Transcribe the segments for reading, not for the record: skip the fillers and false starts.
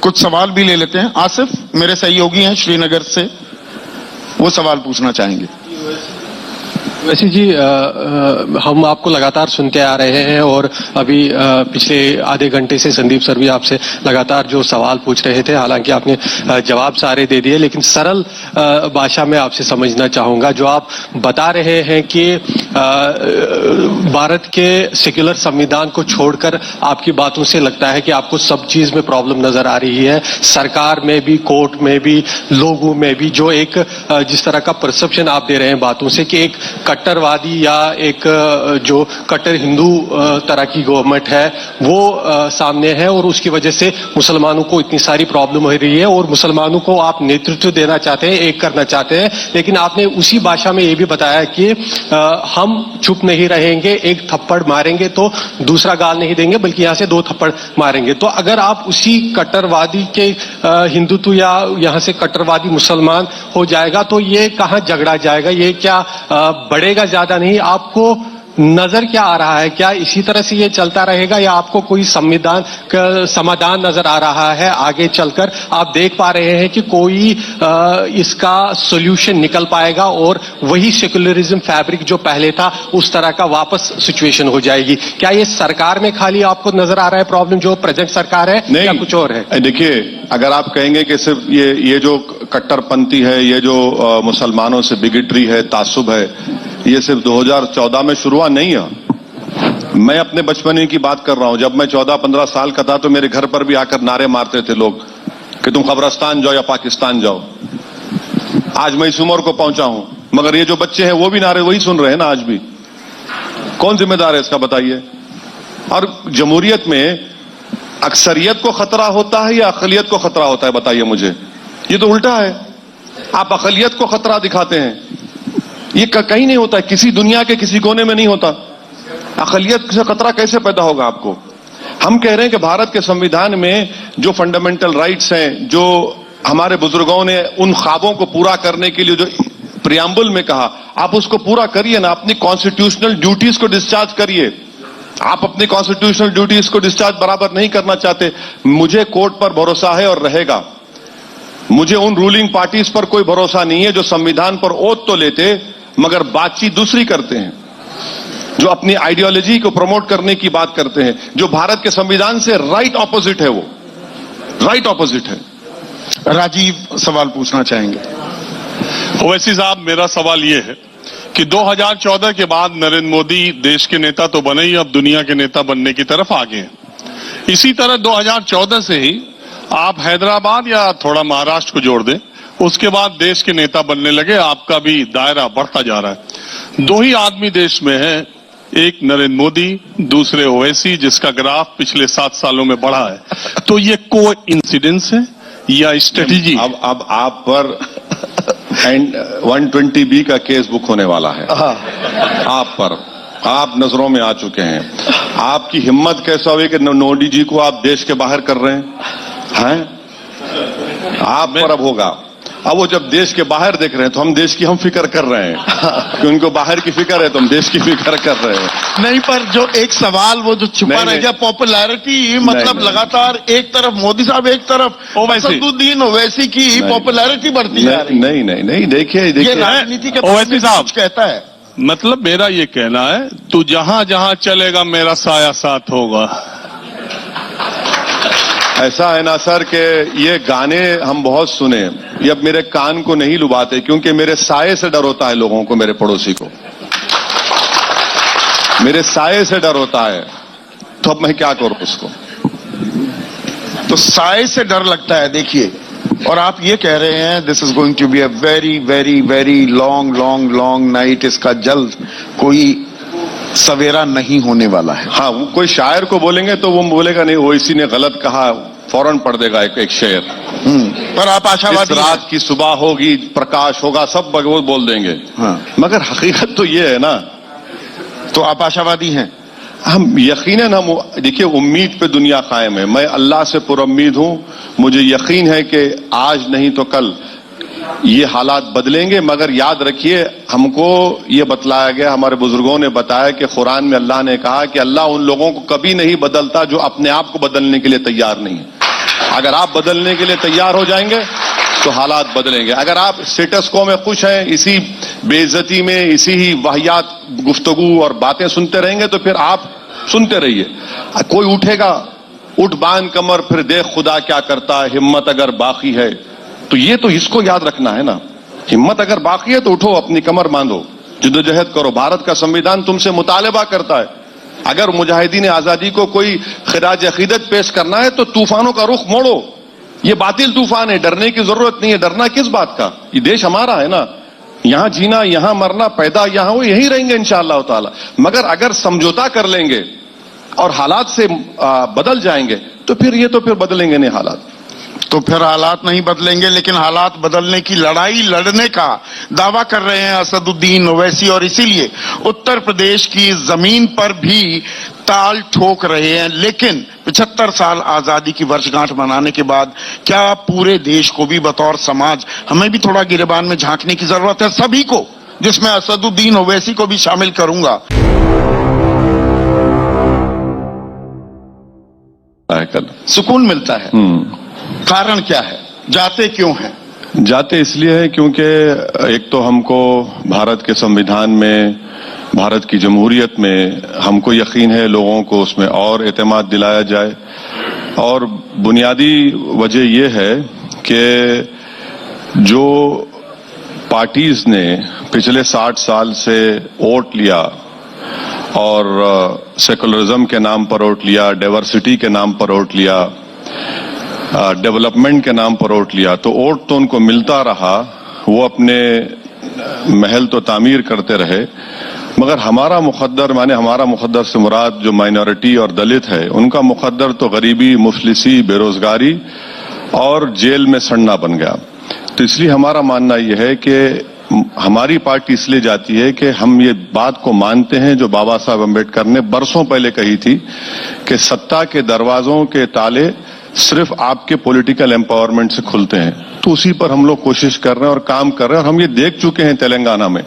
कुछ सवाल भी ले लेते हैं। आसिफ मेरे सहयोगी हैं श्रीनगर से, वो सवाल पूछना चाहेंगे। वैसे जी हम आपको लगातार सुनते आ रहे हैं और अभी पिछले आधे घंटे से संदीप सर भी आपसे लगातार जो सवाल पूछ रहे थे, हालांकि आपने जवाब सारे दे दिए, लेकिन सरल भाषा में आपसे समझना चाहूंगा। जो आप बता रहे हैं कि भारत के सेक्युलर संविधान को छोड़कर आपकी बातों से लगता है कि आपको सब चीज में प्रॉब्लम नजर आ रही है, सरकार में भी, कोर्ट में भी, लोगों में भी। जो एक जिस तरह का परसेप्शन आप दे रहे हैं बातों से कि एक कट्टरवादी या एक जो कट्टर हिंदू तरह की गवर्नमेंट है वो सामने है और उसकी वजह से मुसलमानों को इतनी सारी प्रॉब्लम हो रही है और मुसलमानों को आप नेतृत्व देना चाहते हैं, एक करना चाहते हैं, लेकिन आपने उसी भाषा में ये भी बताया कि हम चुप नहीं रहेंगे, एक थप्पड़ मारेंगे तो दूसरा गाल नहीं देंगे, बल्कि यहां से 2 थप्पड़ मारेंगे। तो अगर आप उसी कट्टरवादी के हिंदुत्व या यहां से कट्टरवादी मुसलमान हो जाएगा तो ये कहां झगड़ा जाएगा, ये क्या बढ़ेगा ज्यादा नहीं? आपको नजर क्या आ रहा है? क्या इसी तरह से ये चलता रहेगा या आपको कोई संविधान का समाधान नजर आ रहा है आगे चलकर? आप देख पा रहे हैं कि कोई इसका सॉल्यूशन निकल पाएगा और वही सेक्युलरिज्म फैब्रिक जो पहले था उस तरह का वापस सिचुएशन हो जाएगी? क्या ये सरकार में खाली आपको नजर आ रहा है प्रॉब्लम, जो प्रेजेंट सरकार है, या कुछ और है? देखिए, अगर आप कहेंगे कि सिर्फ ये जो कट्टरपंथी है, ये जो मुसलमानों से बिगेटरी है, तासुब है, ये सिर्फ 2014 में शुरुआत नहीं है। मैं अपने बचपन की बात कर रहा हूं। जब मैं 14-15 साल का था तो मेरे घर पर भी आकर नारे मारते थे लोग कि तुम कब्रिस्तान जाओ या पाकिस्तान जाओ। आज मैं इस उम्र को पहुंचा हूं, मगर ये जो बच्चे हैं वो भी नारे वही सुन रहे हैं ना आज भी। कौन जिम्मेदार है इसका, बताइए? और जमहूरियत में अक्सरियत को खतरा होता है या अकलियत को खतरा होता है, बताइए मुझे? ये तो उल्टा है। आप अकलियत को खतरा दिखाते हैं। ये कहीं नहीं होता है, किसी दुनिया के किसी कोने में नहीं होता। अकलियत से खतरा कैसे पैदा होगा आपको? हम कह रहे हैं कि भारत के संविधान में जो फंडामेंटल राइट्स हैं, जो हमारे बुजुर्गों ने उन ख्वाबों को पूरा करने के लिए जो प्रियम्बल में कहा, आप उसको पूरा करिए ना। अपनी कॉन्स्टिट्यूशनल ड्यूटीज को डिस्चार्ज करिए। आप अपनी कॉन्स्टिट्यूशनल ड्यूटीज को डिस्चार्ज बराबर नहीं करना चाहते। मुझे कोर्ट पर भरोसा है और रहेगा। मुझे उन रूलिंग पार्टीज पर कोई भरोसा नहीं है जो संविधान पर ओथ तो लेते मगर बातचीत दूसरी करते हैं, जो अपनी आइडियोलॉजी को प्रमोट करने की बात करते हैं, जो भारत के संविधान से राइट ऑपोजिट है। वो राइट ऑपोजिट है। राजीव सवाल पूछना चाहेंगे। ओवैसी साहब, मेरा सवाल यह है कि 2014 के बाद नरेंद्र मोदी देश के नेता तो बने ही, अब दुनिया के नेता बनने की तरफ आगे हैं। इसी तरह 2014 से ही आप हैदराबाद या थोड़ा महाराष्ट्र को जोड़ दें, उसके बाद देश के नेता बनने लगे। आपका भी दायरा बढ़ता जा रहा है। 2 ही आदमी देश में हैं, एक नरेंद्र मोदी, दूसरे ओवैसी, जिसका ग्राफ पिछले 7 सालों में बढ़ा है। तो ये कोइंसिडेंस है या स्ट्रेटेजी? अब आप पर 120B का केस बुक होने वाला है। आप पर, आप नजरों में आ चुके हैं। आपकी हिम्मत कैसा हुई कि मोदी जी को आप देश के बाहर कर रहे हैं? आप पर अब होगा। अब वो जब देश के बाहर देख रहे हैं तो हम देश की हम फिक्र कर रहे हैं कि उनको बाहर की फिक्र है तो हम देश की फिक्र कर रहे हैं। नहीं, पर जो एक सवाल वो जो छुपा रह गया, पॉपुलैरिटी, मतलब लगातार एक तरफ मोदी साहब, एक तरफ असदुद्दीन ओवैसी की पॉपुलैरिटी बढ़ती जा रही है। नहीं, देखिए राजनीति के ओवैसी साहब कुछ कहता है। मतलब मेरा ये कहना है, तू जहां जहां चलेगा मेरा साया साथ होगा। ऐसा है ना सर कि ये गाने हम बहुत सुने, ये अब मेरे कान को नहीं लुभाते, क्योंकि मेरे साये से डर होता है लोगों को, मेरे पड़ोसी को मेरे साये से डर होता है। तो अब मैं क्या करूं उसको? तो साये से डर लगता है। देखिए, और आप ये कह रहे हैं this is going to be a very very very long long long night. इसका जल्द कोई सवेरा नहीं होने वाला है। हाँ, वो कोई शायर को बोलेंगे तो वो बोलेगा नहीं ओवैसी ने गलत कहा, फौरन पढ़ देगा एक शेर। पर आप आशावादी, रात की सुबह होगी, प्रकाश होगा, सब वो बोल देंगे। हाँ। मगर हकीकत तो ये है ना। तो आप आशावादी हैं? हम यकीनन, हम देखिए, उम्मीद पे दुनिया कायम है। मैं अल्लाह से पुरुम्मीद हूं। मुझे यकीन है कि आज नहीं तो कल ये हालात बदलेंगे। मगर याद रखिए, हमको ये बतलाया गया, हमारे बुजुर्गों ने बताया कि कुरान में अल्लाह ने कहा कि अल्लाह उन लोगों को कभी नहीं बदलता जो अपने आप को बदलने के लिए तैयार नहीं है। अगर आप बदलने के लिए तैयार हो जाएंगे तो हालात बदलेंगे। अगर आप स्टेटस को में खुश हैं, इसी बेइज्जती में, इसी ही वाहियात गुफ्तगू और बातें सुनते रहेंगे, तो फिर आप सुनते रहिए। कोई उठेगा, उठ बांध कमर, फिर देख खुदा क्या करता है, हिम्मत अगर बाकी है। तो ये तो इसको याद रखना है ना, हिम्मत अगर बाकी है तो उठो, अपनी कमर बांधो, जिद्दोजहद करो। भारत का संविधान तुमसे मुतालबा करता है, अगर मुजाहिदीन आजादी को कोई खिराज अकीदत पेश करना है तो तूफानों का रुख मोड़ो। ये बातिल तूफान है, डरने की जरूरत नहीं है। डरना किस बात का? ये देश हमारा है ना, यहां जीना, यहां मरना, पैदा यहां हो, यहीं रहेंगे इंशाअल्लाह ताला। मगर अगर समझौता कर लेंगे और हालात से बदल जाएंगे तो फिर बदलेंगे नहीं हालात। तो फिर हालात नहीं बदलेंगे, लेकिन हालात बदलने की लड़ाई लड़ने का दावा कर रहे हैं असदुद्दीन ओवैसी, और इसीलिए उत्तर प्रदेश की जमीन पर भी ताल ठोक रहे हैं। लेकिन 75 साल आजादी की वर्षगांठ मनाने के बाद क्या पूरे देश को भी बतौर समाज हमें भी थोड़ा गिरेबान में झांकने की जरूरत है, सभी को, जिसमें असदुद्दीन ओवैसी को भी शामिल करूंगा। कल सुकून मिलता है, कारण क्या है, जाते क्यों हैं? जाते इसलिए है क्योंकि एक तो हमको भारत के संविधान में, भारत की जमहूरियत में हमको यकीन है, लोगों को उसमें और एतमाद दिलाया जाए। और बुनियादी वजह यह है कि जो पार्टीज ने पिछले 60 साल से वोट लिया और सेकुलरिज्म के नाम पर वोट लिया, डाइवर्सिटी के नाम पर वोट लिया, डेवलपमेंट के नाम पर वोट लिया, तो वोट तो उनको मिलता रहा, वो अपने महल तो तामीर करते रहे। मगर हमारा मुकद्दर, माने हमारा मुकद्दर से मुराद जो माइनॉरिटी और दलित है, उनका मुकद्दर तो गरीबी, मुफलिसी, बेरोजगारी और जेल में सड़ना बन गया। तो इसलिए हमारा मानना यह है कि हमारी पार्टी इसलिए जाती है कि हम ये बात को मानते हैं जो बाबा साहब अम्बेडकर ने बरसों पहले कही थी कि सत्ता के दरवाजों के ताले सिर्फ आपके पॉलिटिकल एम्पावरमेंट से खुलते हैं। तो उसी पर हम लोग कोशिश कर रहे हैं और काम कर रहे हैं, और हम ये देख चुके हैं तेलंगाना में,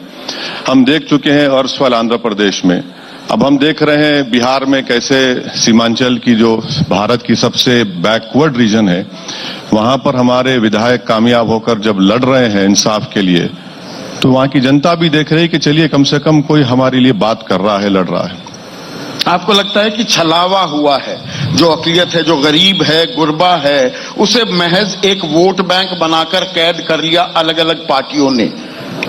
हम देख चुके हैं अर्सवाल आंध्र प्रदेश में, अब हम देख रहे हैं बिहार में कैसे सीमांचल की जो भारत की सबसे बैकवर्ड रीजन है, वहां पर हमारे विधायक कामयाब होकर जब लड़ रहे हैं इंसाफ के लिए, तो वहां की जनता भी देख रही है कि चलिए कम से कम कोई हमारे लिए बात कर रहा है, लड़ रहा है। आपको लगता है कि छलावा हुआ है, जो अकलियत है, जो गरीब है, गुरबा है, उसे महज एक वोट बैंक बनाकर कैद कर लिया अलग अलग पार्टियों ने?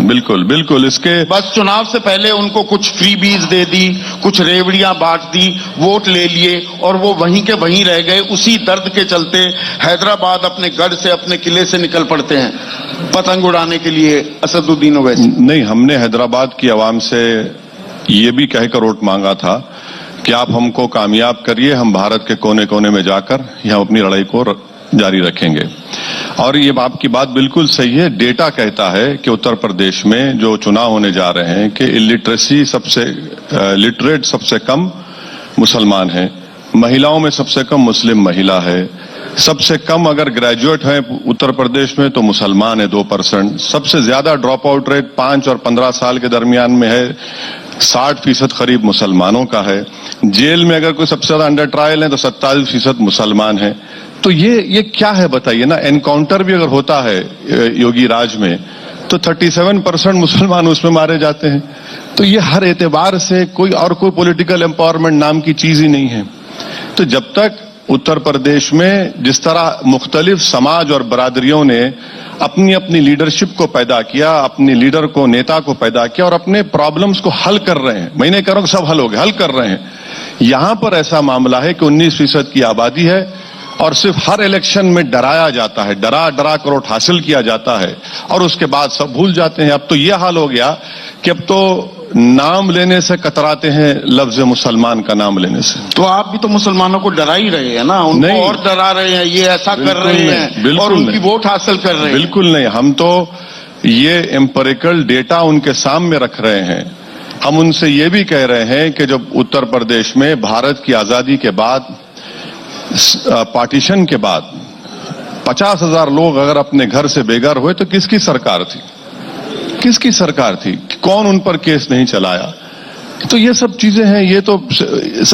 बिल्कुल बिल्कुल, इसके बस चुनाव से पहले उनको कुछ फ्रीबीज दे दी, कुछ रेवड़ियां बांट दी, वोट ले लिए और वो वहीं के वहीं रह गए। उसी दर्द के चलते हैदराबाद अपने गढ़ से, अपने किले से निकल पड़ते हैं पतंग उड़ाने के लिए असदुद्दीन ओवैसी। नहीं, हमने हैदराबाद की आवाम से ये भी कहकर वोट मांगा था कि आप हमको कामयाब करिए, हम भारत के कोने कोने में जाकर हम अपनी लड़ाई को जारी रखेंगे। और ये आपकी बात बिल्कुल सही है, डेटा कहता है कि उत्तर प्रदेश में जो चुनाव होने जा रहे हैं कि इलिटरेसी सबसे लिटरेट सबसे कम मुसलमान हैं, महिलाओं में सबसे कम मुस्लिम महिला है, सबसे कम अगर ग्रेजुएट हैं उत्तर प्रदेश में तो मुसलमान है 2%, सबसे ज्यादा ड्रॉप आउट रेट 5 और 15 साल के दरमियान में है, 60% करीब मुसलमानों का है। जेल में अगर कोई सबसे ज्यादा अंडर ट्रायल है तो 27% मुसलमान है। तो ये क्या है बताइए ना। एनकाउंटर भी अगर होता है योगी राज में तो 37% मुसलमान उसमें मारे जाते हैं। तो ये हर एतबार से कोई पॉलिटिकल एम्पावरमेंट नाम की चीज ही नहीं है। तो जब तक उत्तर प्रदेश में जिस तरह मुख्तलिफ समाज और बरादरियों ने अपनी अपनी लीडरशिप को पैदा किया, अपनी लीडर को, नेता को पैदा किया और अपने प्रॉब्लम्स को हल कर रहे हैं, मैं नहीं कह रहा हूं सब हल हो गए, हल कर रहे हैं। यहां पर ऐसा मामला है कि 19% की आबादी है और सिर्फ हर इलेक्शन में डराया जाता है, डरा डरा कर वोट हासिल किया जाता है और उसके बाद सब भूल जाते हैं। अब तो यह हाल हो गया कि अब तो नाम लेने से कतराते हैं, लफ्ज मुसलमान का नाम लेने से। तो आप भी तो मुसलमानों को डरा ही रहे हैं ना, उनको और डरा रहे हैं, ये ऐसा कर रहे हैं और उनकी वोट हासिल कर रहे हैं। बिल्कुल नहीं, हम तो ये एम्पिरिकल डेटा उनके सामने रख रहे हैं। हम उनसे ये भी कह रहे हैं कि जब उत्तर प्रदेश में भारत की आजादी के बाद, पार्टीशन के बाद 50,000 लोग अगर अपने घर से बेघर हुए तो किसकी सरकार थी? किसकी सरकार थी? कौन उन पर केस नहीं चलाया? तो ये सब चीजें हैं, ये तो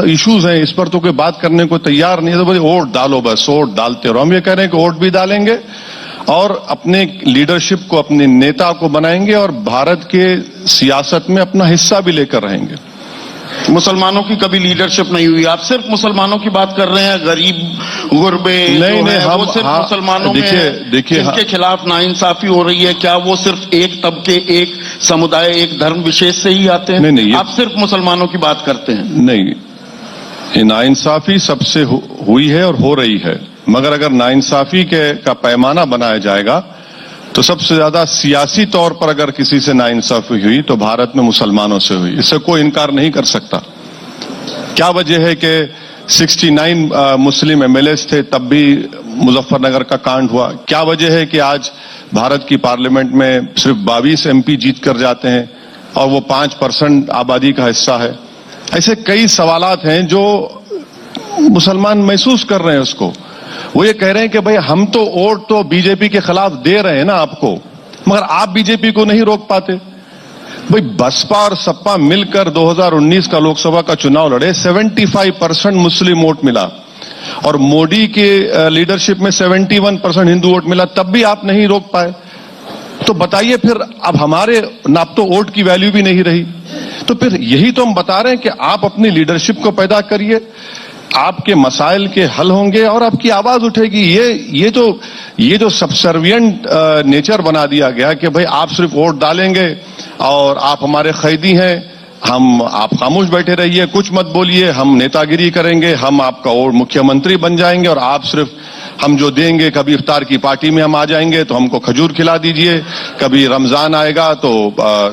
इश्यूज हैं, इस पर तो कोई बात करने को तैयार नहीं है। तो बोले वोट डालो, बस वोट डालते रहो। हम ये कह रहे हैं कि वोट भी डालेंगे और अपने लीडरशिप को, अपने नेता को बनाएंगे और भारत के सियासत में अपना हिस्सा भी लेकर रहेंगे। मुसलमानों की कभी लीडरशिप नहीं हुई, आप सिर्फ मुसलमानों की बात कर रहे हैं। गरीब गुरबे नहीं, वो सिर्फ मुसलमानों में जिनके खिलाफ नाइंसाफी हो रही है, क्या वो सिर्फ एक तबके, एक समुदाय, एक धर्म विशेष से ही आते हैं? नहीं, आप सिर्फ मुसलमानों की बात करते हैं। नहीं, ये नाइंसाफी सबसे हुई है और हो रही है, मगर अगर नाइंसाफी का पैमाना बनाया जाएगा तो सबसे ज्यादा सियासी तौर पर अगर किसी से नाइंसाफी हुई तो भारत में मुसलमानों से हुई। इससे कोई इनकार नहीं कर सकता। क्या वजह है कि 69 मुस्लिम एमएलएस थे तब भी मुजफ्फरनगर का कांड हुआ? क्या वजह है कि आज भारत की पार्लियामेंट में सिर्फ 22 एमपी जीत कर जाते हैं और वो 5% आबादी का हिस्सा है? ऐसे कई सवालात हैं जो मुसलमान महसूस कर रहे हैं उसको। वो ये कह रहे हैं कि भाई हम तो वोट तो बीजेपी के खिलाफ दे रहे हैं ना आपको, मगर आप बीजेपी को नहीं रोक पाते। भाई बसपा और सपा मिलकर 2019 का लोकसभा का चुनाव लड़े, 75% मुस्लिम वोट मिला और मोदी के लीडरशिप में 71% हिंदू वोट मिला, तब भी आप नहीं रोक पाए। तो बताइए फिर अब हमारे अब तो वोट की वैल्यू भी नहीं रही। तो फिर यही तो हम बता रहे हैं कि आप अपनी लीडरशिप को पैदा करिए, आपके मसाइल के हल होंगे और आपकी आवाज उठेगी। ये जो सबसर्विएंट नेचर बना दिया गया कि भाई आप सिर्फ वोट डालेंगे और आप हमारे कैदी हैं, आप खामोश बैठे रहिए, कुछ मत बोलिए, हम नेतागिरी करेंगे, हम आपका और मुख्यमंत्री बन जाएंगे और आप सिर्फ हम जो देंगे, कभी इफ्तार की पार्टी में हम आ जाएंगे तो हमको खजूर खिला दीजिए, कभी रमजान आएगा तो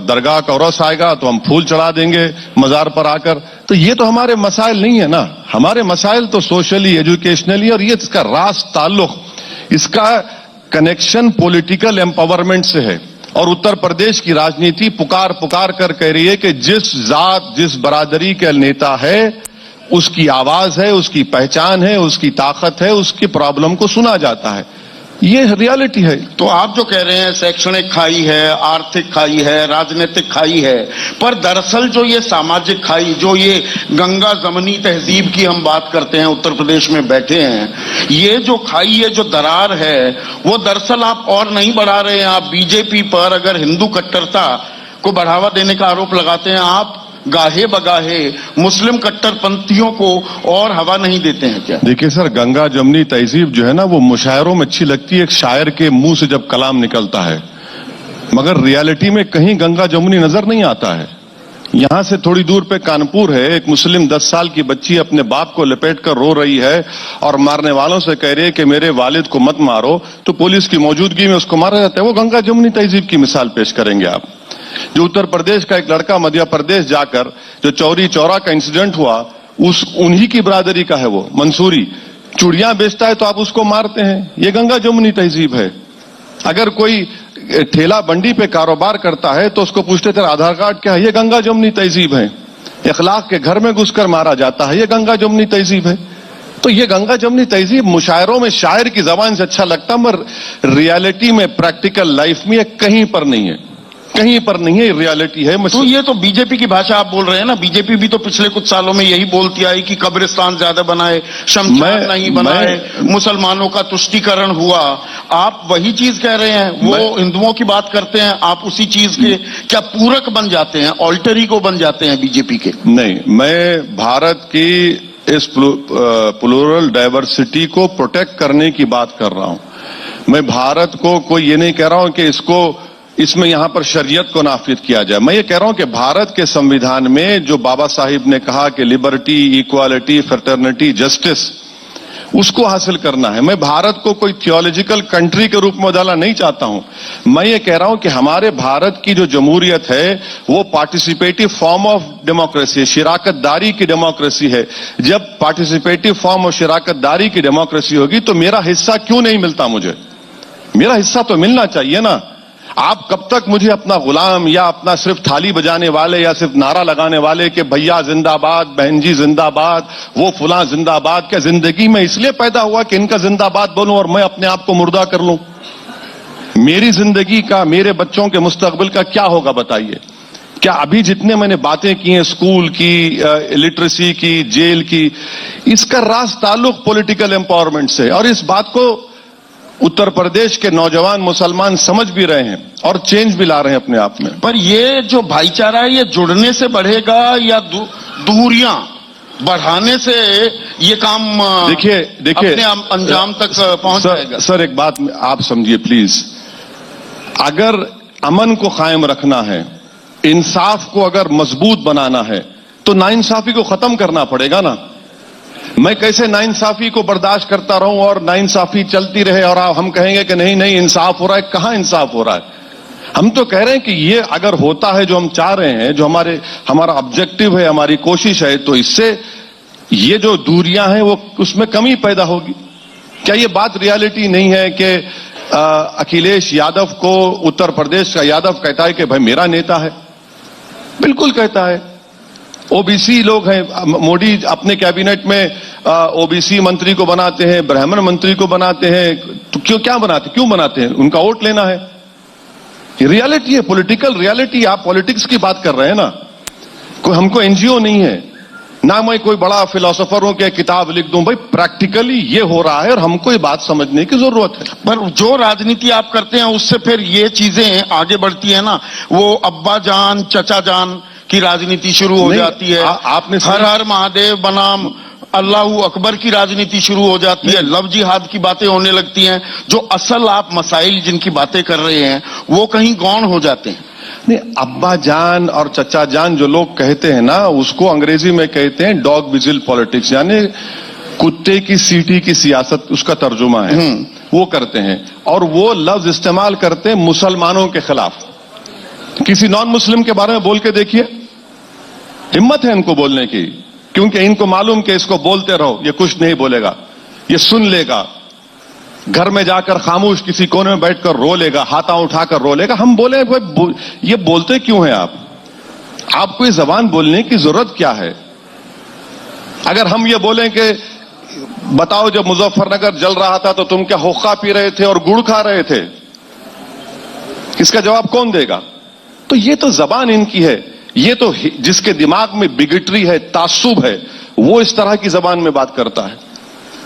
दरगाह का उर्स आएगा तो हम फूल चढ़ा देंगे मजार पर आकर। तो ये तो हमारे मसाइल नहीं है ना। हमारे मसाइल तो सोशली, एजुकेशनली, और ये इसका रास ताल्लुक, इसका कनेक्शन पॉलिटिकल एम्पावरमेंट से है। और उत्तर प्रदेश की राजनीति पुकार पुकार कर कह रही है कि जिस जात, जिस बरादरी के नेता है उसकी आवाज है, उसकी पहचान है, उसकी ताकत है, उसकी प्रॉब्लम को सुना जाता है। ये रियलिटी है। तो आप जो कह रहे हैं शैक्षणिक खाई है, आर्थिक खाई है, राजनीतिक खाई है, पर दरअसल जो ये सामाजिक खाई, जो ये गंगा जमनी तहजीब की हम बात करते हैं, उत्तर प्रदेश में बैठे हैं, ये जो खाई है, जो दरार है, वो दरअसल आप और नहीं बढ़ा रहे हैं। आप बीजेपी पर अगर हिंदू कट्टरता को बढ़ावा देने का आरोप लगाते हैं, आप गाहे बगाहे मुस्लिम कट्टरपंथियों को और हवा नहीं देते हैं क्या? देखिए सर, गंगा जमनी तहजीब जो है ना, वो मुशायरों में अच्छी लगती है, एक शायर के मुंह से जब कलाम निकलता है, मगर रियलिटी में कहीं गंगा जमुनी नजर नहीं आता है। यहां से थोड़ी दूर पे कानपुर है, एक मुस्लिम 10 साल की बच्ची अपने बाप को लपेट कर रो रही है और मारने वालों से कह रही है कि मेरे वालिद को मत मारो, तो पुलिस की मौजूदगी में उसको मारा जाता है। वो गंगा जमुनी तहजीब की मिसाल पेश करेंगे आप। जो उत्तर प्रदेश का एक लड़का मध्य प्रदेश जाकर जो चौरी चौरा का इंसिडेंट हुआ, उन्हीं की बरादरी का है, वो मंसूरी चूड़ियां बेचता है तो आप उसको मारते हैं। ये गंगा जमुनी तहजीब है। अगर कोई ठेला बंडी पे कारोबार करता है तो उसको पूछते तेरा आधार कार्ड क्या है, ये गंगा जमुनी तहजीब है। इखलाक के घर में घुसकर मारा जाता है, ये गंगा जमुनी तहजीब है। तो ये गंगा जमुनी तहजीब मुशायरों में शायर की जबान से अच्छा लगता, मगर रियलिटी में, प्रैक्टिकल लाइफ में कहीं पर नहीं है, कहीं पर नहीं है, रियलिटी है। तो ये तो बीजेपी की भाषा आप बोल रहे हैं ना। बीजेपी भी तो पिछले कुछ सालों में यही बोलती आई कि कब्रिस्तान ज्यादा बनाए, शमशान नहीं बनाए, मुसलमानों का तुष्टीकरण हुआ। आप वही चीज कह रहे हैं। वो हिंदुओं की बात करते हैं, आप उसी चीज के क्या पूरक बन जाते हैं, ऑल्टर ईगो बन जाते हैं बीजेपी के? नहीं, मैं भारत की इस प्लूरल डाइवर्सिटी को प्रोटेक्ट करने की बात कर रहा हूं। मैं भारत को कोई ये नहीं कह रहा हूं कि इसमें यहां पर शरीयत को नाफिज किया जाए। मैं ये कह रहा हूं कि भारत के संविधान में जो बाबा साहिब ने कहा कि लिबर्टी, इक्वालिटी, फ्रेटर्निटी, जस्टिस, उसको हासिल करना है। मैं भारत को कोई थियोलॉजिकल कंट्री के रूप में बदलना नहीं चाहता हूं। मैं ये कह रहा हूं कि हमारे भारत की जो जमहूरियत है वो पार्टिसिपेटिव फॉर्म ऑफ डेमोक्रेसी है, शिराकतदारी की डेमोक्रेसी है। जब पार्टिसिपेटिव फॉर्म और शिराकतदारी की डेमोक्रेसी होगी तो मेरा हिस्सा क्यों नहीं मिलता? मुझे मेरा हिस्सा तो मिलना चाहिए ना। आप कब तक मुझे अपना गुलाम या अपना सिर्फ थाली बजाने वाले या सिर्फ नारा लगाने वाले कि भैया जिंदाबाद, बहन जी जिंदाबाद, वो फुला जिंदाबाद, क्या जिंदगी में इसलिए पैदा हुआ कि इनका जिंदाबाद बोलूं और मैं अपने आप को मुर्दा कर लूं? मेरी जिंदगी का, मेरे बच्चों के मुस्तकबिल का क्या होगा बताइए? क्या अभी जितने मैंने बातें की हैं स्कूल की, लिटरेसी की, जेल की, इसका राज ताल्लुक पॉलिटिकल एम्पावरमेंट से, और इस बात को उत्तर प्रदेश के नौजवान मुसलमान समझ भी रहे हैं और चेंज भी ला रहे हैं अपने आप में। पर ये जो भाईचारा है ये जुड़ने से बढ़ेगा या दूरियां बढ़ाने से ये काम देखिए अपने अंजाम तक पहुंच जाएगा? सर एक बात आप समझिए प्लीज, अगर अमन को कायम रखना है, इंसाफ को अगर मजबूत बनाना है, तो नाइंसाफी को खत्म करना पड़ेगा ना। मैं कैसे नाइंसाफी को बर्दाश्त करता रहूं और नाइंसाफी चलती रहे और हम कहेंगे कि नहीं नहीं इंसाफ हो रहा है? कहां इंसाफ हो रहा है? हम तो कह रहे हैं कि ये अगर होता है जो हम चाह रहे हैं, जो हमारा ऑब्जेक्टिव है, हमारी कोशिश है, तो इससे ये जो दूरियां हैं वो उसमें कमी पैदा होगी। क्या ये बात रियलिटी नहीं है कि अखिलेश यादव को उत्तर प्रदेश का यादव कहता है कि भाई मेरा नेता है? बिल्कुल कहता है। ओबीसी लोग हैं, मोदी अपने कैबिनेट में ओबीसी मंत्री को बनाते हैं, ब्राह्मण मंत्री को बनाते हैं, तो क्यों बनाते हैं? उनका वोट लेना है। ये रियलिटी है, पॉलिटिकल रियलिटी। आप पॉलिटिक्स की बात कर रहे हैं ना, कोई हमको एनजीओ नहीं है ना, मैं कोई बड़ा फिलोसोफर हूं कि किताब लिख दूं। भाई प्रैक्टिकली ये हो रहा है और हमको ये बात समझने की जरूरत है। पर जो राजनीति आप करते हैं उससे फिर ये चीजें आगे बढ़ती है ना, वो अब्बा जान चचा जान की राजनीति शुरू हो जाती है। आपने हर हर महादेव बनाम अल्लाह अकबर की राजनीति शुरू हो जाती है, लव जिहाद की बातें होने लगती हैं। जो असल आप मसाइल जिनकी बातें कर रहे हैं वो कहीं गौण हो जाते हैं। नहीं, अब्बा जान और चचा जान जो लोग कहते हैं ना, उसको अंग्रेजी में कहते हैं डॉग विजिल पॉलिटिक्स, यानी कुत्ते की सीटी की सियासत, उसका तर्जुमा है। वो करते हैं और वो लफ्ज इस्तेमाल करते हैं मुसलमानों के खिलाफ। किसी नॉन मुस्लिम के बारे में बोल के देखिए, हिम्मत है इनको बोलने की, क्योंकि इनको मालूम कि इसको बोलते रहो ये कुछ नहीं बोलेगा, ये सुन लेगा, घर में जाकर खामोश किसी कोने में बैठकर रो लेगा, हाथा उठाकर रो लेगा। हम बोले ये बोलते क्यों हैं आप? आपको ये जबान बोलने की जरूरत क्या है? अगर हम ये बोलें कि बताओ जब मुजफ्फरनगर जल रहा था तो तुम क्या हुक्का पी रहे थे और गुड़ खा रहे थे, इसका जवाब कौन देगा? तो ये तो जबान इनकी है, ये तो जिसके दिमाग में बिगटरी है, तासुब है, वो इस तरह की जबान में बात करता है।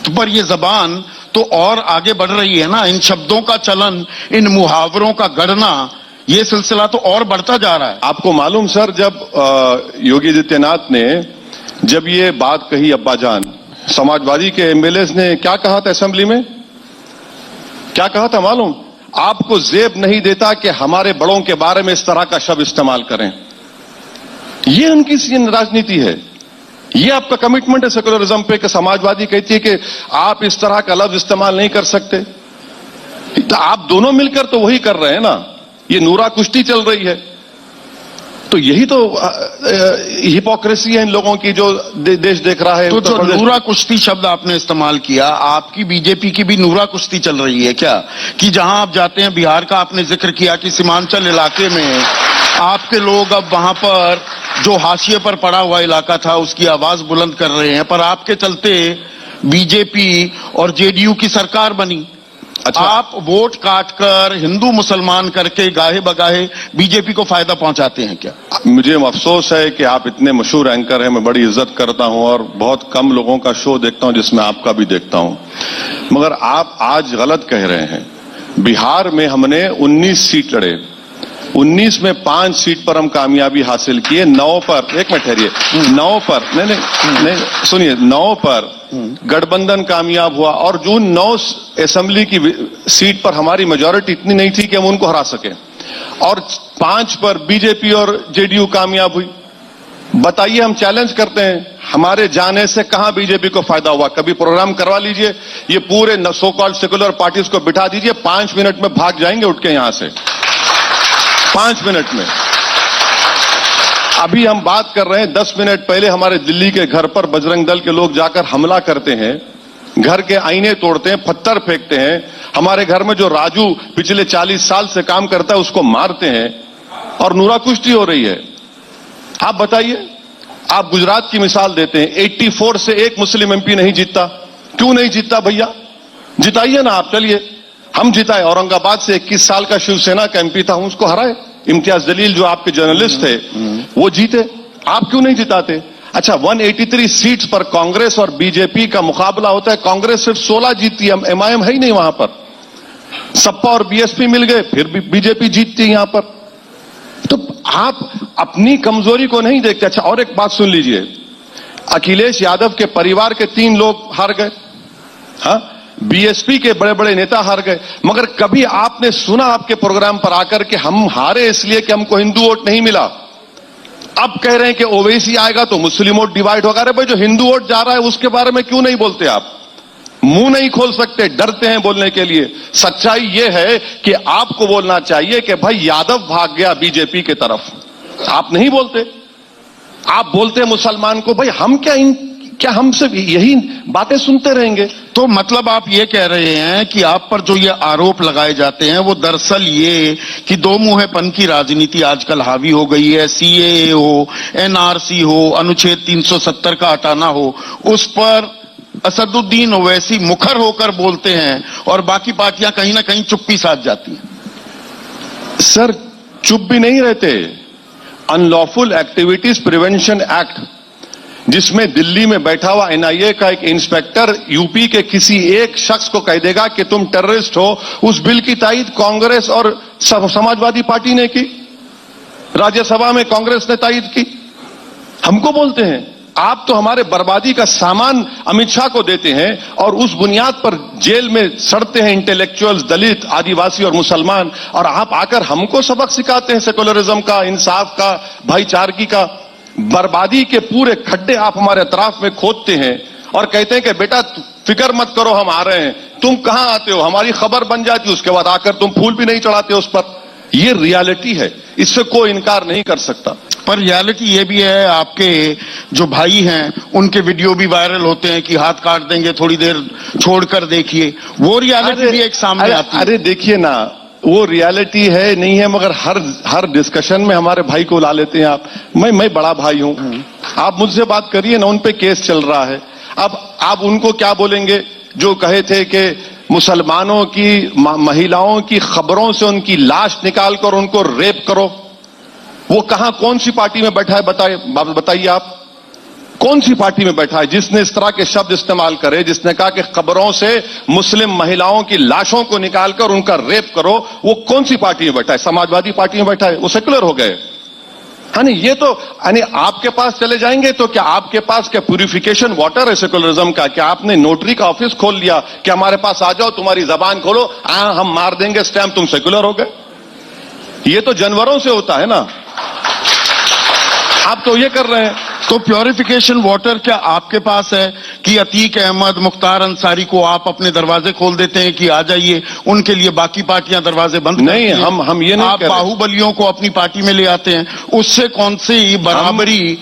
तो पर ये जबान तो और आगे बढ़ रही है ना, इन शब्दों का चलन, इन मुहावरों का गढ़ना, ये सिलसिला तो और बढ़ता जा रहा है। आपको मालूम सर, जब योगी आदित्यनाथ ने जब ये बात कही अब्बा जान, समाजवादी के एमएलए ने क्या कहा था असेंबली में? क्या कहा था मालूम? आपको जेब नहीं देता कि हमारे बड़ों के बारे में इस तरह का शब्द इस्तेमाल करें। ये उनकी राजनीति है, ये आपका कमिटमेंट है सेकुलरिज्म पे कि समाजवादी कहती है कि आप इस तरह का लफ्ज इस्तेमाल नहीं कर सकते। तो आप दोनों मिलकर तो वही कर रहे हैं ना, ये नूरा कुश्ती चल रही है। तो यही तो हिपोक्रेसी है इन लोगों की जो देश देख रहा है। तो जो नूरा कुश्ती शब्द आपने इस्तेमाल किया, आपकी बीजेपी की भी नूरा कुश्ती चल रही है क्या? कि जहां आप जाते हैं, बिहार का आपने जिक्र किया कि सीमांचल इलाके में आपके लोग अब वहां पर जो हाशिए पर पड़ा हुआ इलाका था उसकी आवाज बुलंद कर रहे हैं, पर आपके चलते बीजेपी और जेडीयू की सरकार बनी। अच्छा, आप वोट काटकर हिंदू मुसलमान करके गाहे बगाहे बीजेपी को फायदा पहुंचाते हैं क्या? मुझे अफसोस है कि आप इतने मशहूर एंकर हैं, मैं बड़ी इज्जत करता हूं और बहुत कम लोगों का शो देखता हूं जिसमें आपका भी देखता हूं, मगर आप आज गलत कह रहे हैं। बिहार में हमने 19 सीट लड़े, 19 में 5 सीट पर हम कामयाबी हासिल किए, 9 पर, एक मिनट ठहरिए, 9 पर नहीं सुनिए, 9 पर गठबंधन कामयाब हुआ और जो 9 असेंबली की सीट पर हमारी मेजॉरिटी इतनी नहीं थी कि हम उनको हरा सके, और 5 पर बीजेपी और जेडीयू कामयाब हुई। बताइए, हम चैलेंज करते हैं, हमारे जाने से कहां बीजेपी को फायदा हुआ? कभी प्रोग्राम करवा लीजिए, ये पूरे सो कॉल्ड सेकुलर पार्टीज को बिठा दीजिए, 5 मिनट में भाग जाएंगे उठ के यहां से, 5 मिनट में। अभी हम बात कर रहे हैं, 10 मिनट पहले हमारे दिल्ली के घर पर बजरंग दल के लोग जाकर हमला करते हैं, घर के आईने तोड़ते हैं, पत्थर फेंकते हैं। हमारे घर में जो राजू पिछले 40 साल से काम करता है उसको मारते हैं और नूरा कुश्ती हो रही है। आप बताइए, आप गुजरात की मिसाल देते हैं, 84 से एक मुस्लिम एमपी नहीं जीतता। क्यों नहीं जीतता भैया? जिताइए ना आप, चलिए हम जिताए। औरंगाबाद से 21 साल का शिवसेना का एमपी था, हम उसको हराए। इम्तियाज जलील जो आपके जर्नलिस्ट थे वो जीते, आप क्यों नहीं जिताते? अच्छा, 183 सीट्स पर कांग्रेस और बीजेपी का मुकाबला होता है, कांग्रेस सिर्फ 16 जीतती है, एमआईएम है ही नहीं वहां पर। सपा और बीएसपी मिल गए, फिर भी बीजेपी जीतती है यहां पर। तो आप अपनी कमजोरी को नहीं देखते। अच्छा, और एक बात सुन लीजिए, अखिलेश यादव के परिवार के 3 लोग हार गए, हाँ, बीएसपी के बड़े बड़े नेता हार गए, मगर कभी आपने सुना आपके प्रोग्राम पर आकर के हम हारे इसलिए कि हमको हिंदू वोट नहीं मिला? अब कह रहे हैं कि ओवैसी आएगा तो मुस्लिम वोट डिवाइड होगा। अरे भाई, जो हिंदू वोट जा रहा है उसके बारे में क्यों नहीं बोलते आप? मुंह नहीं खोल सकते, डरते हैं बोलने के लिए। सच्चाई यह है कि आपको बोलना चाहिए कि भाई यादव भाग गया बीजेपी की तरफ, आप नहीं बोलते। आप बोलते हैं मुसलमान को, भाई हम क्या हम सिर्फ यही बातें सुनते रहेंगे? तो मतलब आप ये कह रहे हैं कि आप पर जो ये आरोप लगाए जाते हैं वो दरअसल ये कि दो मुंहेपन की राजनीति आजकल हावी हो गई है, सीएए हो, एनआरसी हो, अनुच्छेद 370 का हटाना हो, उस पर असदुद्दीन ओवैसी मुखर होकर बोलते हैं और बाकी पार्टियां कहीं ना कहीं चुप्पी साध जाती हैं। सर, चुप भी नहीं रहते। अनलॉफुल एक्टिविटीज प्रिवेंशन एक्ट, जिसमें दिल्ली में बैठा हुआ एनआईए का एक इंस्पेक्टर यूपी के किसी एक शख्स को कह देगा कि तुम टेररिस्ट हो, उस बिल की तायीद कांग्रेस और समाजवादी पार्टी ने की, राज्यसभा में कांग्रेस ने तायीद की। हमको बोलते हैं आप तो हमारे बर्बादी का सामान अमित शाह को देते हैं और उस बुनियाद पर जेल में सड़ते हैं इंटेलेक्चुअल्स, दलित, आदिवासी और मुसलमान, और आप आकर हमको सबक सिखाते हैं सेकुलरिज्म का, इंसाफ का, भाईचारगी का। बर्बादी के पूरे खड्डे आप हमारे अतराफ में खोदते हैं और कहते हैं कि बेटा फिक्र मत करो, हम आ रहे हैं। तुम कहां आते हो? हमारी खबर बन जाती है, उसके बाद आकर तुम फूल भी नहीं चढ़ाते उस पर। ये रियलिटी है, इससे कोई इनकार नहीं कर सकता। पर रियलिटी ये भी है, आपके जो भाई हैं उनके वीडियो भी वायरल होते हैं कि हाथ काट देंगे, थोड़ी देर छोड़कर देखिए, वो रियलिटी भी एक सामने आती है। अरे देखिए ना, वो रियलिटी है नहीं है, मगर हर डिस्कशन में हमारे भाई को ला लेते हैं आप। मैं बड़ा भाई हूं, आप मुझसे बात करिए ना, उन पे केस चल रहा है। अब आप उनको क्या बोलेंगे जो कहे थे कि मुसलमानों की महिलाओं की खबरों से उनकी लाश निकालकर उनको रेप करो? वो कहां, कौन सी पार्टी में बैठा है? बताइए आप, कौन सी पार्टी में बैठा है जिसने इस तरह के शब्द इस्तेमाल करे, जिसने कहा कि खबरों से मुस्लिम महिलाओं की लाशों को निकालकर उनका रेप करो? वो कौन सी पार्टी में बैठा है? समाजवादी पार्टी में बैठा है, वो सेकुलर हो गए। हाँ नहीं, ये तो यानी आपके पास चले जाएंगे तो क्या आपके पास क्या प्यूरिफिकेशन वाटर है सेकुलरिज्म का? क्या आपने नोटरी का ऑफिस खोल लिया कि हमारे पास आ जाओ, तुम्हारी जबान खोलो, हम मार देंगे स्टैम्प, तुम सेकुलर हो गए? ये तो जानवरों से होता है ना, आप तो ये कर रहे हैं। तो प्योरिफिकेशन वाटर क्या आपके पास है कि अतीक अहमद, मुख्तार अंसारी को आप अपने दरवाजे खोल देते हैं कि आ जाइए, उनके लिए बाकी पार्टियां दरवाजे बंद नहीं, हम ये नहीं, आप बाहुबलियों को अपनी पार्टी में ले आते हैं, उससे कौन सी बराबरी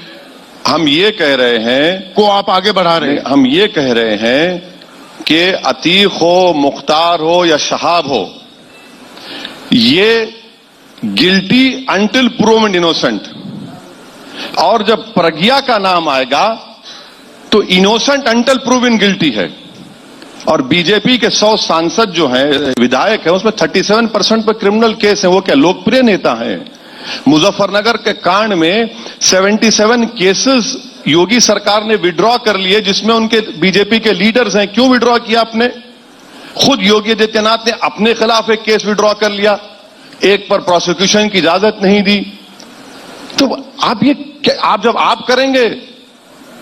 हम ये कह रहे हैं को आप आगे बढ़ा रहे हैं? हम ये कह रहे हैं कि अतीक हो, मुख्तार हो या शहाब हो, ये गिल्टी अंटिल प्रूव्ड इनोसेंट, और जब प्रज्ञा का नाम आएगा तो इनोसेंट अंटिल प्रूवन गिल्टी है। और बीजेपी के 100 सांसद जो हैं, विधायक हैं, उसमें 37% पर क्रिमिनल केस है। वो क्या लोकप्रिय नेता हैं? मुजफ्फरनगर के कांड में 77 केसेस योगी सरकार ने विड्रॉ कर लिए, जिसमें उनके बीजेपी के लीडर्स हैं। क्यों विड्रॉ किया आपने? खुद योगी आदित्यनाथ ने अपने खिलाफ एक केस विड्रॉ कर लिया, एक पर प्रोसिक्यूशन की इजाजत नहीं दी। तो आप जब आप करेंगे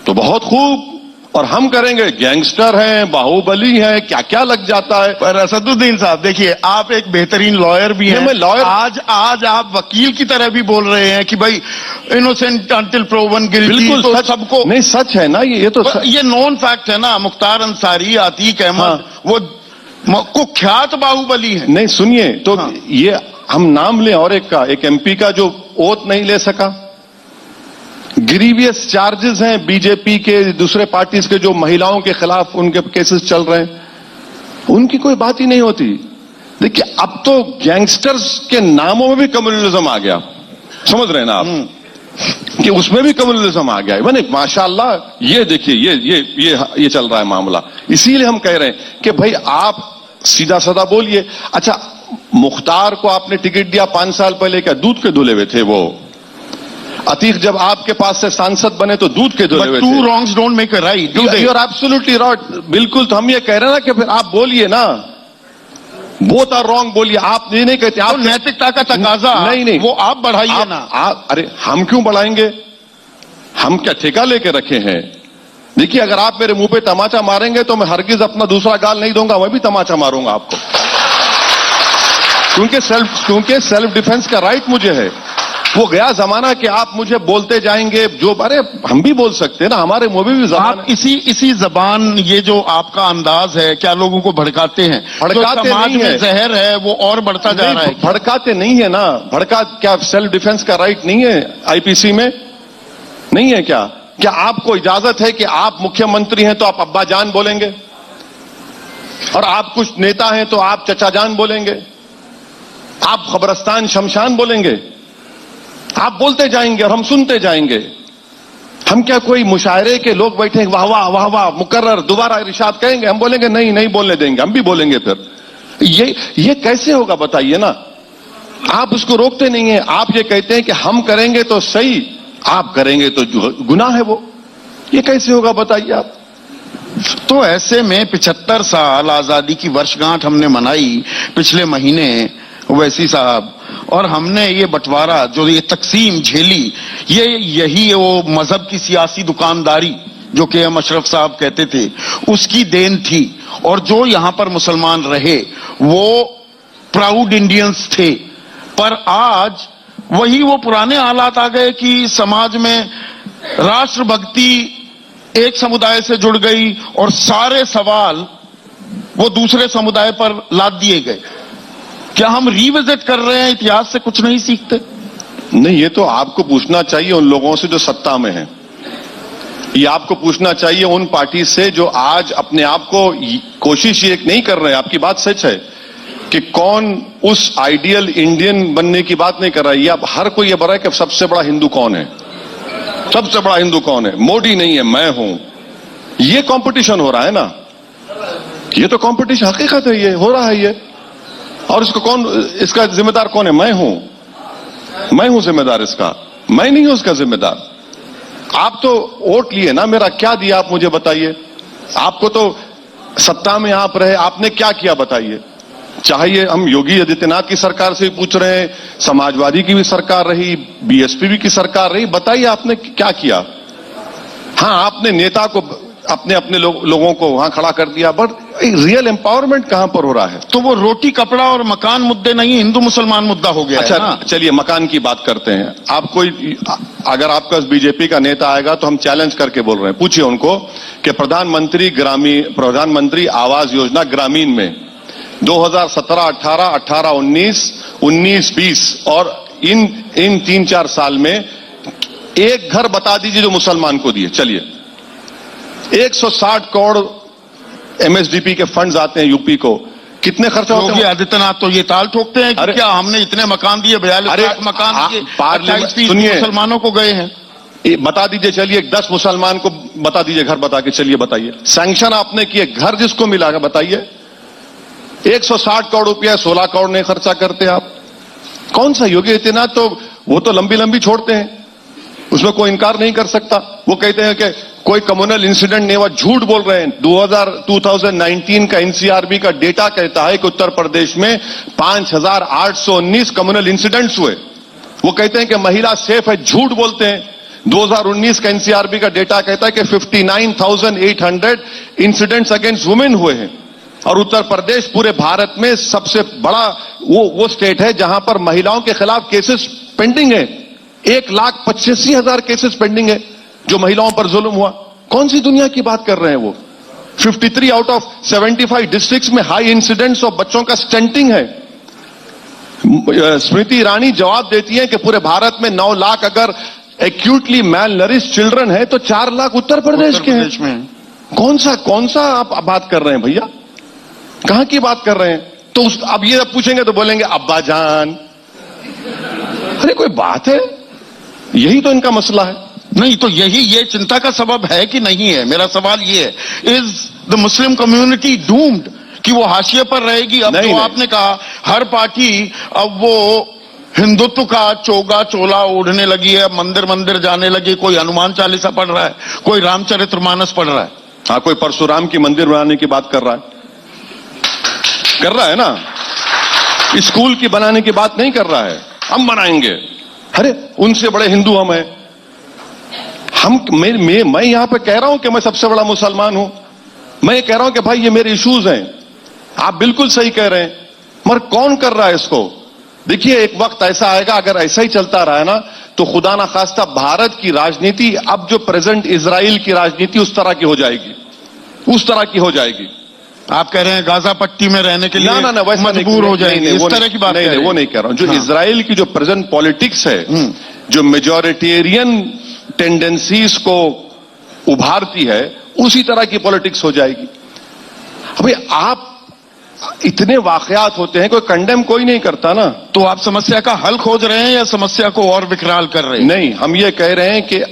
तो बहुत खूब, और हम करेंगे गैंगस्टर हैं, बाहुबली हैं, क्या क्या लग जाता है। पर असदुद्दीन साहब देखिए, आप एक बेहतरीन लॉयर भी हैं। मैं लॉयर, आज आप वकील की तरह भी बोल रहे हैं कि भाई इनोसेंट अंटिल प्रूवन गिल्टी। बिल्कुल तो सच, सबको नहीं सच है ना, ये तो ये नॉन फैक्ट है ना। मुख्तार अंसारी, अतीक अहमद, हाँ। वो कुख्यात बाहुबली है। नहीं सुनिए तो, हाँ। ये हम नाम लें और एक एमपी का जो ओथ नहीं ले सका, ग्रीवियस चार्जेस हैं बीजेपी के, दूसरे पार्टीज के जो महिलाओं के खिलाफ उनके केसेस चल रहे हैं, उनकी कोई बात ही नहीं होती। देखिए, अब तो गैंगस्टर्स के नामों में भी कम्युनलिज्म आ गया, समझ रहे हैं ना आप, कि उसमें भी कम्युनलिज्म आ गया है। मैंने माशाल्लाह, ये देखिए, ये चल रहा है मामला। इसीलिए हम कह रहे हैं कि भाई आप सीधा साधा बोलिए। अच्छा, मुख्तार को आपने टिकट दिया 5 साल पहले, क्या दूध के धुले हुए थे वो? अतीक जब आपके पास से सांसद बने तो दूध के धुले हुए थे। Two wrongs don't make a right, do they? You are absolutely right, बिल्कुल। तो हम ये कह रहे हैं ना कि फिर आप बोलिए ना, बोथ आर रॉन्ग बोलिए। आप ये नहीं कहते, आप नैतिकता का तकाजा नहीं वो आप बढ़ाइए ना। अरे हम क्यों बढ़ाएंगे? हम क्या ठेका लेके रखे हैं? देखिए, अगर आप मेरे मुंह पे तमाचा मारेंगे तो मैं हरगिज अपना दूसरा गाल नहीं दूंगा, मैं भी तमाचा मारूंगा आपको, क्योंकि सेल्फ डिफेंस का राइट मुझे है। वो गया जमाना कि आप मुझे बोलते जाएंगे जो, अरे हम भी बोल सकते हैं ना, हमारे मुंह में भी जबान आप इसी जबान, ये जो आपका अंदाज है, क्या लोगों को भड़काते हैं? भड़काते समाज नहीं में है। जहर है वो और बढ़ता जा रहा है। भड़काते नहीं है ना, क्या सेल्फ डिफेंस का राइट नहीं है आईपीसी में? नहीं है क्या? क्या आपको इजाजत है कि आप मुख्यमंत्री हैं तो आप अब्बा जान बोलेंगे, और आप कुछ नेता हैं तो आप चचा जान बोलेंगे, आप खबरस्तान शमशान बोलेंगे? आप बोलते जाएंगे और हम सुनते जाएंगे। हम क्या कोई मुशायरे के लोग बैठे हैं, वाह वाह वाह वाह मुकर्रर, दोबारा इरशाद कहेंगे? हम बोलेंगे नहीं, नहीं बोलने देंगे, हम भी बोलेंगे। फिर ये कैसे होगा बताइए ना? आप उसको रोकते नहीं है, आप ये कहते हैं कि हम करेंगे तो सही, आप करेंगे तो गुनाह है वो। ये कैसे होगा बताइए आप? तो ऐसे में 75 साल आजादी की वर्षगांठ हमने मनाई पिछले महीने, ओवैसी साहब, और हमने ये बंटवारा, जो ये तकसीम झेली, यही वो मजहब की सियासी दुकानदारी जो के.एम. अशरफ साहब कहते थे, उसकी देन थी। और जो यहां पर मुसलमान रहे वो प्राउड इंडियंस थे। पर आज वही वो पुराने हालात आ गए कि समाज में राष्ट्रभक्ति एक समुदाय से जुड़ गई और सारे सवाल वो दूसरे समुदाय पर लाद दिए गए। क्या हम रिविजिट कर रहे हैं इतिहास से, कुछ नहीं सीखते? नहीं, ये तो आपको पूछना चाहिए उन लोगों से जो सत्ता में हैं। ये आपको पूछना चाहिए उन पार्टी से जो आज अपने आप को कोशिश ये नहीं कर रहे हैं। आपकी बात सच है कि कौन उस आइडियल इंडियन बनने की बात नहीं कर रहा है। ये अब हर कोई ये बता रहा है कि सबसे बड़ा हिंदू कौन है, सबसे बड़ा हिंदू कौन है? मोदी नहीं है, मैं हूं। ये कंपटीशन हो रहा है ना, ये तो कंपटीशन हकीकत है, ये हो रहा है ये। और इसको कौन, इसका जिम्मेदार कौन है? मैं हूं जिम्मेदार इसका, मैं नहीं हूं इसका जिम्मेदार। आप तो वोट लिए ना मेरा, क्या दिया आप मुझे बताइए? आपको तो सत्ता में आप रहे, आपने क्या किया बताइए? चाहे हम योगी आदित्यनाथ की सरकार से भी पूछ रहे हैं, समाजवादी की भी सरकार रही, बीएसपी की सरकार रही, बताइए आपने क्या किया? हाँ, आपने नेता को अपने लोगों को वहां खड़ा कर दिया, बट रियल एम्पावरमेंट कहां पर हो रहा है? तो वो रोटी कपड़ा और मकान मुद्दे नहीं, हिंदू मुसलमान मुद्दा हो गया। अच्छा है ना? चलिए मकान की बात करते हैं। आप कोई, अगर आपका बीजेपी का नेता आएगा तो हम चैलेंज करके बोल रहे हैं, पूछिए उनको कि प्रधानमंत्री आवास योजना ग्रामीण में 2017, 18, 18, 19, 20 और इन 3-4 साल में एक घर बता दीजिए जो मुसलमान को दिए। चलिए, 160 करोड़ एमएसडीपी के फंड्स आते हैं यूपी को, कितने खर्चा होते योगी हैं? आदित्यनाथ तो ये ताल ठोकते हैं कि क्या हमने इतने मकान दिए, 42 लाख मकान दिए, 28% मुसलमानों को गए हैं। बता दीजिए, चलिए 10 मुसलमान को बता दीजिए घर, बता के चलिए बताइए। सैंक्शन आपने किए, घर जिसको मिला बताइए। 160 करोड़ रुपया 16 करोड़ नहीं खर्चा करते आप। कौन सा योगी आदित्यनाथ? तो वो तो लंबी लंबी छोड़ते हैं, उसमें कोई इनकार नहीं कर सकता। वो कहते हैं कि कोई कम्युनल इंसिडेंट नहीं हुआ, झूठ बोल रहे हैं। 2019 का एनसीआरबी का डेटा कहता है कि उत्तर प्रदेश में 5819 कम्युनल इंसिडेंट्स हुए। वो कहते हैं कि महिला सेफ है, झूठ बोलते हैं। 2019 का एनसीआरबी का डेटा कहता है कि 59,800 इंसिडेंट्स अगेंस्ट वुमेन हुए हैं। और उत्तर प्रदेश पूरे भारत में सबसे बड़ा वो स्टेट है जहां पर महिलाओं के खिलाफ केसेस पेंडिंग है। 1,85,000 केसेस पेंडिंग है जो महिलाओं पर जुल्म हुआ। कौन सी दुनिया की बात कर रहे हैं वो? 53 आउट ऑफ 75 डिस्ट्रिक्ट्स में हाई इंसिडेंट्स ऑफ बच्चों का स्टंटिंग है। स्मृति ईरानी जवाब देती है कि पूरे भारत में 9 लाख अगर एक्यूटली मैलनरिश चिल्ड्रन है तो 4 लाख उत्तर प्रदेश के हैं। कौन सा आप बात कर रहे हैं भैया? कहां की बात कर रहे हैं? तो अब ये पूछेंगे तो बोलेंगे अब्बा जान। अरे कोई बात है? यही तो इनका मसला है। नहीं तो ये चिंता का सबब है कि नहीं है? मेरा सवाल ये है, is the Muslim community doomed? कि वो हाशिए पर रहेगी? अब नहीं, जो नहीं। आपने कहा हर पार्टी अब वो हिंदुत्व का चोगा चोला ओढ़ने लगी है, मंदिर मंदिर जाने लगी, कोई हनुमान चालीसा पढ़ रहा है, कोई रामचरितमानस पढ़ रहा है। हाँ, कोई परशुराम की मंदिर बनाने की बात कर रहा है ना, स्कूल की बनाने की बात नहीं कर रहा है, हम बनाएंगे। अरे उनसे बड़े हिंदू हम हैं। मैं यहां पे कह रहा हूं कि मैं सबसे बड़ा मुसलमान हूं, मैं ये कह रहा हूं कि भाई ये मेरे इश्यूज हैं। आप बिल्कुल सही कह रहे हैं, मगर कौन कर रहा है इसको? देखिए एक वक्त ऐसा आएगा, अगर ऐसा ही चलता रहा ना, तो खुदा ना खास्ता भारत की राजनीति अब जो प्रेजेंट इजराइल की राजनीति उस तरह की हो जाएगी, उस तरह की हो जाएगी। आप कह रहे हैं गाजा पट्टी में रहने के लिए ना वैसा मजबूर हो जाएंगे, इस तरह की बात नहीं, वो नहीं कह रहा हूं। जो इजराइल की जो प्रेजेंट पॉलिटिक्स है, जो मेजॉरिटेरियन टेंडेंसीज को उभारती है, उसी तरह की पॉलिटिक्स हो जाएगी। अभी आप इतने वाकयात होते हैं, कोई कंडेम कोई नहीं करता ना। तो आप समस्या का हल खोज रहे हैं या समस्या को और विकराल कर रहे हैं? नहीं, हम ये कह रहे हैं कि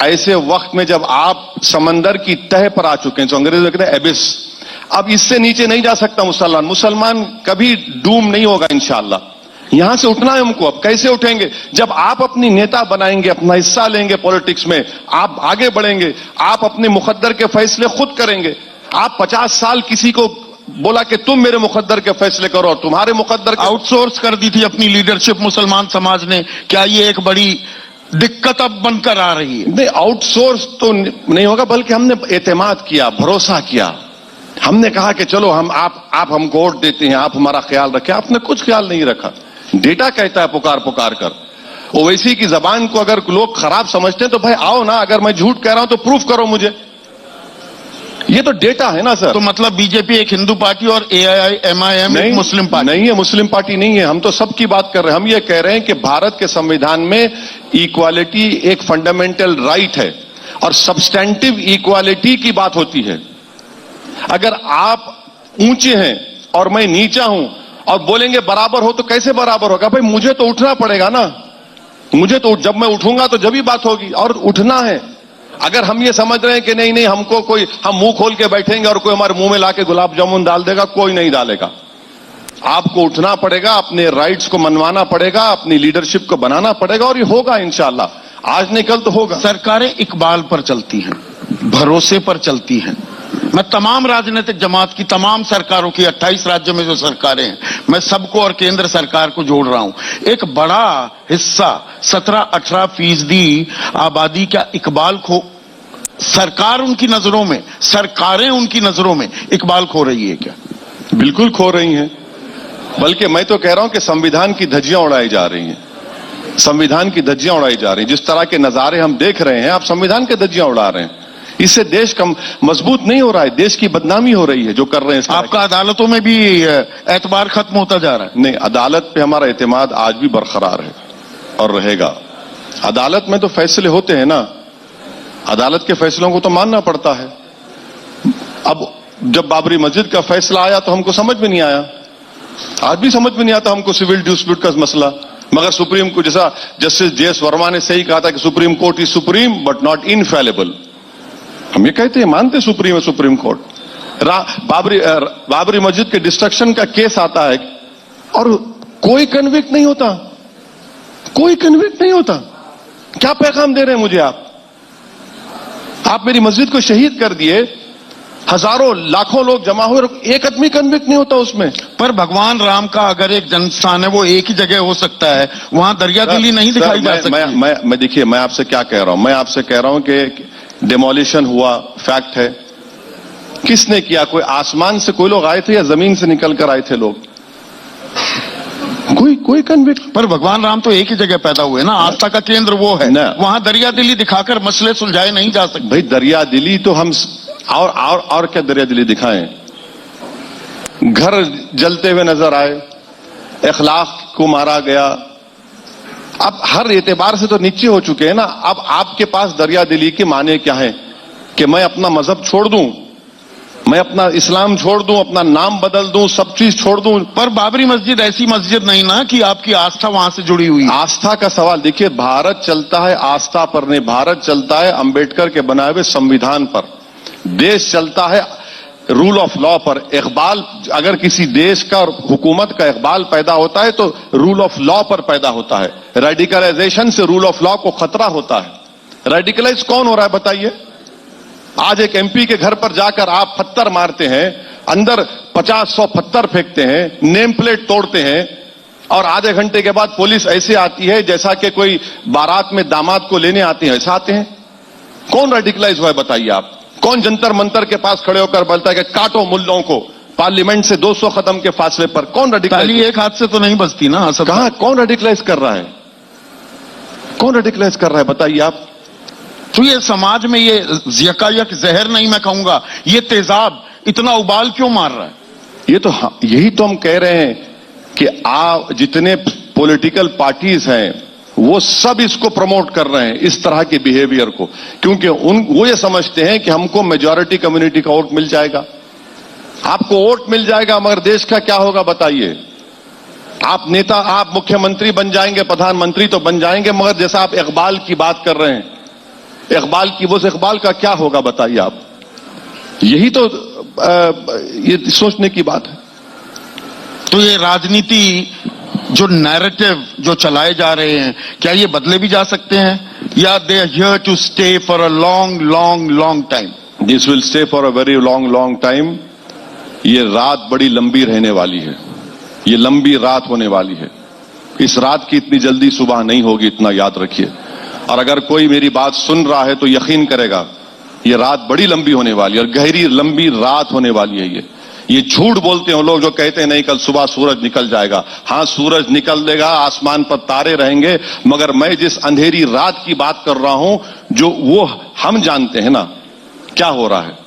ऐसे वक्त में जब आप समंदर की तह पर आ चुके हैं, जो अंग्रेजी में कहते हैं एबिस, अब इससे नीचे नहीं जा सकता मुसलमान कभी डूम नहीं होगा इंशाअल्लाह। यहां से उठना है हमको। अब कैसे उठेंगे? जब आप अपनी नेता बनाएंगे, अपना हिस्सा लेंगे पॉलिटिक्स में, आप आगे बढ़ेंगे, आप अपने मुकद्दर के फैसले खुद करेंगे। आप 50 साल किसी को बोला कि तुम मेरे मुकद्दर के फैसले करो और तुम्हारे मुकद्दर आउटसोर्स कर दी थी अपनी लीडरशिप मुसलमान समाज ने। क्या ये एक बड़ी दिक्कत अब बनकर आ रही है? नहीं, आउटसोर्स तो नहीं होगा, बल्कि हमने एतमाद किया, भरोसा किया। हमने कहा कि चलो आप हमको वोट देते हैं, आप हमारा ख्याल रखें। आपने कुछ ख्याल नहीं रखा। डेटा कहता है पुकार पुकार कर। ओवैसी की जबान को अगर लोग खराब समझते हैं तो भाई आओ ना, अगर मैं झूठ कह रहा हूं तो प्रूफ करो मुझे। ये तो डेटा है ना सर। तो मतलब बीजेपी एक हिंदू पार्टी और AIMIM एक मुस्लिम पार्टी नहीं है, मुस्लिम पार्टी नहीं है। हम तो सबकी बात कर रहे हैं। हम ये कह रहे हैं कि भारत के संविधान में इक्वालिटी एक फंडामेंटल राइट है और सब्सटेंटिव इक्वालिटी की बात होती है। अगर आप ऊंचे हैं और मैं नीचा हूं और बोलेंगे बराबर हो, तो कैसे बराबर होगा? भाई मुझे तो उठना पड़ेगा ना। मुझे तो जब मैं उठूंगा तो जब ही बात होगी, और उठना है। अगर हम ये समझ रहे हैं कि नहीं हमको कोई, हम मुंह खोल के बैठेंगे और कोई हमारे मुंह में लाके गुलाब जामुन डाल देगा, कोई नहीं डालेगा। आपको उठना पड़ेगा, अपने राइट्स को मनवाना पड़ेगा, अपनी लीडरशिप को बनाना पड़ेगा, और ये होगा इंशाल्लाह। आज नहीं कल तो होगा। सरकारें इकबाल पर चलती हैं, भरोसे पर चलती हैं। मैं तमाम राजनीतिक जमात की, तमाम सरकारों की, 28 राज्यों में जो सरकारें हैं, मैं सबको और केंद्र सरकार को जोड़ रहा हूं। एक बड़ा हिस्सा 17-18% आबादी का इकबाल खो, सरकार उनकी नजरों में, सरकारें उनकी नजरों में इकबाल खो रही है क्या? बिल्कुल खो रही हैं। बल्कि मैं तो कह रहा हूं कि संविधान की धज्जियां उड़ाई जा रही हैं। संविधान की धज्जियां उड़ाई जा रही हैं। जिस तरह के नजारे हम देख रहे हैं, आप संविधान के धज्जियां उड़ा रहे हैं। इससे देश कम मजबूत नहीं हो रहा है, देश की बदनामी हो रही है जो कर रहे हैं। आपका अदालतों में भी एतबार खत्म होता जा रहा है। नहीं, अदालत पे हमारा एतमाद आज भी बरकरार है और रहेगा। अदालत में तो फैसले होते हैं ना, अदालत के फैसलों को तो मानना पड़ता है। अब जब बाबरी मस्जिद का फैसला आया तो हमको समझ में नहीं आया, आज भी समझ में नहीं आता हमको सिविल डिस्प्यूट का मसला। मगर सुप्रीम कोर्ट, जैसा जस्टिस JS वर्मा ने सही कहा था कि supreme court is supreme but not infallible. हम ये कहते हैं, मानते सुप्रीम है सुप्रीम कोर्ट। बाबरी मस्जिद के डिस्ट्रक्शन का केस आता है और कोई कन्विक्ट नहीं होता, कोई कन्विक्ट नहीं होता। क्या पैगाम दे रहे हैं मुझे आप मेरी मस्जिद को शहीद कर दिए, हजारों लाखों लोग जमा हुए, एक आदमी कन्विक्ट नहीं होता उसमें। पर भगवान राम का अगर एक जन्मस्थान है, वो एक ही जगह हो सकता है, वहां दरिया दिली नहीं दिखाई जा सकती। मैं देखिए, मैं आपसे क्या कह रहा हूं, मैं आपसे कह रहा हूं कि डिमोलिशन हुआ, फैक्ट है। किसने किया? कोई आसमान से कोई लोग आए थे या जमीन से निकल कर आए थे लोग? कोई कन्विक्ट। पर भगवान राम तो एक ही जगह पैदा हुए ना, आस्था का केंद्र वो है ना। वहां दरिया दिली दिखाकर मसले सुलझाए नहीं जा सकते। भाई दरिया दिली तो हम और क्या दरिया दिली दिखाएं? घर जलते हुए नजर आए, इखलाक को मारा गया। अब हर एतबार से तो नीचे हो चुके हैं ना। अब आपके पास दरिया दिली के माने क्या है कि मैं अपना मजहब छोड़ दूं, मैं अपना इस्लाम छोड़ दूं, अपना नाम बदल दूं, सब चीज छोड़ दूं। पर बाबरी मस्जिद ऐसी मस्जिद नहीं ना कि आपकी आस्था वहां से जुड़ी हुई। आस्था का सवाल देखिए, भारत चलता है आस्था पर नहीं, भारत चलता है अंबेडकर के बनाए हुए संविधान पर। देश चलता है रूल ऑफ लॉ पर इकबाल, अगर किसी देश का और हुकूमत का इकबाल पैदा होता है तो रूल ऑफ लॉ पर पैदा होता है। रेडिकलाइजेशन से रूल ऑफ लॉ को खतरा होता है। रेडिकलाइज कौन हो रहा है बताइए? आज एक एमपी के घर पर जाकर आप पत्थर मारते हैं, अंदर 50-100 पत्थर फेंकते हैं, नेम प्लेट तोड़ते हैं, और आधे घंटे के बाद पुलिस ऐसे आती है जैसा कि कोई बारात में दामाद को लेने आते हैं, ऐसा आते हैं। कौन रेडिकलाइज हुआ है बताइए आप? कौन जंतर मंतर के पास खड़े होकर बोलता है कि काटो मुल्लों को, पार्लियामेंट से 200 कदम के फासले पर? कौन रेडिकलाइज? एक हाथ से तो नहीं बचती ना असद। कहां कौन रेडिकलाइज कर रहा है? कौन रेडिकलाइज कर रहा है बताइए आप? तो ये समाज में ये यकायक जहर नहीं, मैं कहूंगा ये तेजाब इतना उबाल क्यों मार रहा है? ये तो यही तो हम कह रहे हैं कि आप जितने पॉलिटिकल पार्टीज हैं वो सब इसको प्रमोट कर रहे हैं, इस तरह के बिहेवियर को, क्योंकि वो ये समझते हैं कि हमको मेजॉरिटी कम्युनिटी का वोट मिल जाएगा। आपको वोट मिल जाएगा मगर देश का क्या होगा बताइए? आप नेता, आप मुख्यमंत्री बन जाएंगे, प्रधानमंत्री तो बन जाएंगे, मगर जैसा आप इकबाल की बात कर रहे हैं, इकबाल का क्या होगा बताइए आप? यही तो ये सोचने की बात है। तो ये राजनीति जो नैरेटिव जो चलाए जा रहे हैं, क्या ये बदले भी जा सकते हैं, या they are here to stay for a long long long time? This will stay for a very long long time. ये रात बड़ी लंबी रहने वाली है, ये लंबी रात होने वाली है। इस रात की इतनी जल्दी सुबह नहीं होगी, इतना याद रखिए। और अगर कोई मेरी बात सुन रहा है तो यकीन करेगा ये रात बड़ी लंबी होने वाली है और गहरी लंबी रात होने वाली है। ये झूठ बोलते हैं लोग जो कहते हैं नहीं कल सुबह सूरज निकल जाएगा। हां, सूरज निकल देगा, आसमान पर तारे रहेंगे, मगर मैं जिस अंधेरी रात की बात कर रहा हूं, जो वो हम जानते हैं ना क्या हो रहा है।